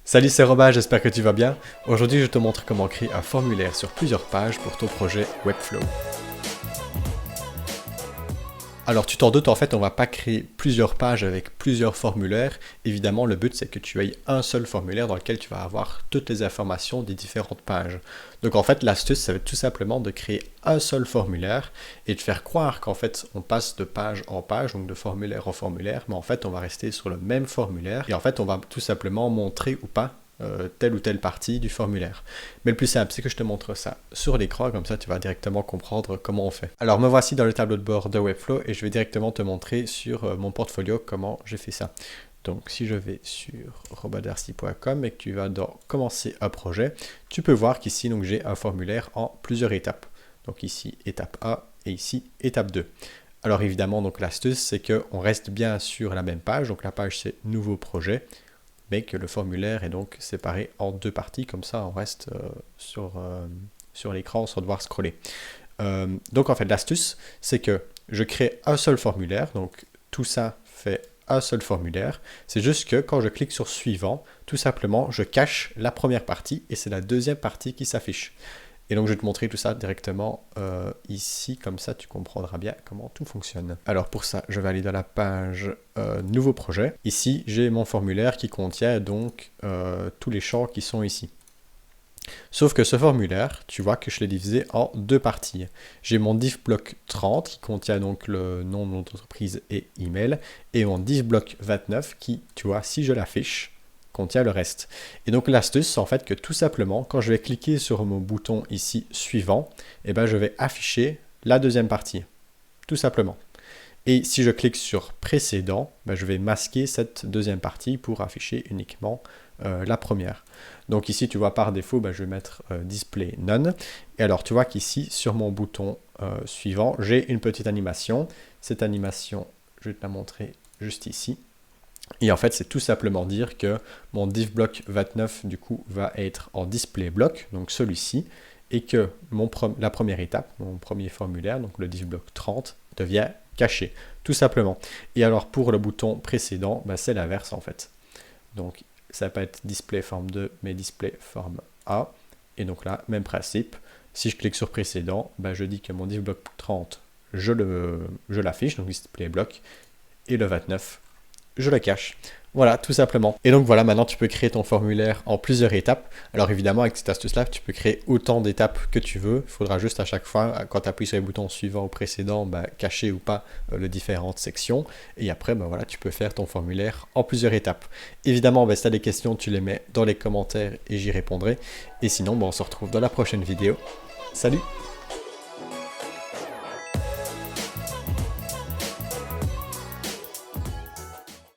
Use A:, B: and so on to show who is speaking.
A: Salut, c'est Robin, j'espère que tu vas bien. Aujourd'hui, je te montre comment créer un formulaire sur plusieurs pages pour ton projet Webflow. Alors tu t'en doutes, en fait, on va pas créer plusieurs pages avec plusieurs formulaires. Évidemment, le but c'est que tu aies un seul formulaire dans lequel tu vas avoir toutes les informations des différentes pages. Donc en fait, l'astuce, ça va être tout simplement de créer un seul formulaire et de faire croire qu'en fait, on passe de page en page, donc de formulaire en formulaire, mais en fait, on va rester sur le même formulaire et en fait, on va tout simplement montrer ou pas telle ou telle partie du formulaire. Mais le plus simple, c'est que je te montre ça sur l'écran, comme ça tu vas directement comprendre comment on fait. Alors me voici dans le tableau de bord de Webflow et je vais directement te montrer sur mon portfolio comment j'ai fait ça. Donc si je vais sur robadarcy.com et que tu vas dans commencer un projet, tu peux voir qu'ici donc j'ai un formulaire en plusieurs étapes. Donc ici étape A et ici étape 2. Alors évidemment donc l'astuce c'est qu'on reste bien sur la même page, donc la page c'est nouveau projet, mais que le formulaire est donc séparé en deux parties, comme ça on reste sur l'écran sans devoir scroller. Donc en fait l'astuce c'est que je crée un seul formulaire, donc tout ça fait un seul formulaire, c'est juste que quand je clique sur suivant, tout simplement je cache la première partie et c'est la deuxième partie qui s'affiche. Et donc je vais te montrer tout ça directement ici, comme ça tu comprendras bien comment tout fonctionne. Alors pour ça, je vais aller dans la page nouveau projet. Ici, j'ai mon formulaire qui contient donc tous les champs qui sont ici. Sauf que ce formulaire, tu vois que je l'ai divisé en deux parties. J'ai mon div bloc 30 qui contient donc le nom de mon entreprise et email, et mon div bloc 29 qui, tu vois, si je l'affiche, contient le reste. Et donc l'astuce, c'est en fait que tout simplement, quand je vais cliquer sur mon bouton ici suivant, eh ben, je vais afficher la deuxième partie, tout simplement. Et si je clique sur précédent, ben, je vais masquer cette deuxième partie pour afficher uniquement la première. Donc ici, tu vois, par défaut, ben, je vais mettre display none. Et alors, tu vois qu'ici, sur mon bouton suivant, j'ai une petite animation. Cette animation, je vais te la montrer juste ici. Et en fait, c'est tout simplement dire que mon div block 29 du coup va être en display block, donc celui-ci, et que la première étape, mon premier formulaire, donc le div block 30, devient caché, tout simplement. Et alors pour le bouton précédent, ben, c'est l'inverse en fait. Donc ça va pas être display forme 2, mais display forme A. Et donc là, même principe. Si je clique sur précédent, ben, je dis que mon div block 30, je l'affiche, donc display block, et le 29, je le cache. Voilà, tout simplement. Et donc voilà, maintenant tu peux créer ton formulaire en plusieurs étapes. Alors évidemment, avec cette astuce-là, tu peux créer autant d'étapes que tu veux. Il faudra juste à chaque fois, quand tu appuies sur les boutons suivants ou précédents, bah, cacher ou pas les différentes sections. Et après, bah, voilà, tu peux faire ton formulaire en plusieurs étapes. Évidemment, bah, si tu as des questions, tu les mets dans les commentaires et j'y répondrai. Et sinon, bah, on se retrouve dans la prochaine vidéo. Salut!